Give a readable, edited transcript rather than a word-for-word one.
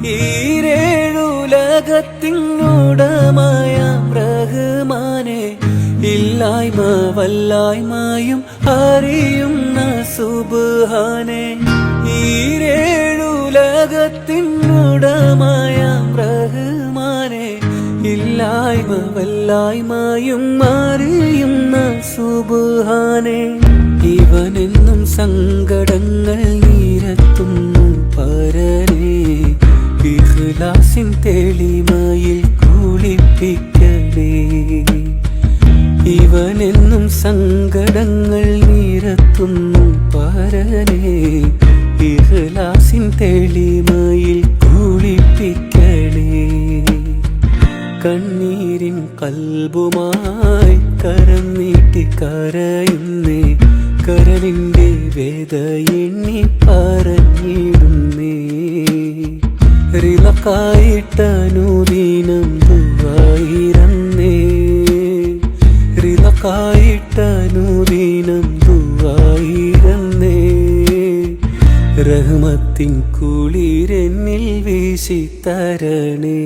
ഈരേഴുലകത്തിനുടമായ റഹ്മാനെ ഇല്ലായ്മ വല്ലായ്മയും അറിയുന്ന സുബ്ഹാനെ ഈരേഴുലകത്തിനുടമായ റഹ്മാനെ ഇല്ലായ്മ വല്ലായ്മയും അറിയുന്ന സുബ്ഹാനെ ഇവനെന്നും സങ്കടങ്ങൾ നീരത്തുന്നു പരനേ ഇഖ്ലാസിൻ തെളിമയിൽ കുളിപ്പിക്കണേ ഇവനെന്നും സങ്കടങ്ങൾ നീരത്തുന്നു പരനേ ഇഖ്ലാസിൻ തെളിമയിൽ കുളിപ്പിക്കണേ കണ്ണീരിൻ കൽബുമായി കരം നീട്ടി കരയുന്നേ കരളിന്റെ വേദ എണ്ണി പറഞ്ഞിടുന്നേ റിലക്കായിട്ടനുദീനം ദുആയിരന്നേ റിലക്കായിട്ടനുദീനം ദുആയിരന്നേ റഹ്മത്തിൻ കുളിരെന്നിൽ വീശിത്തരണേ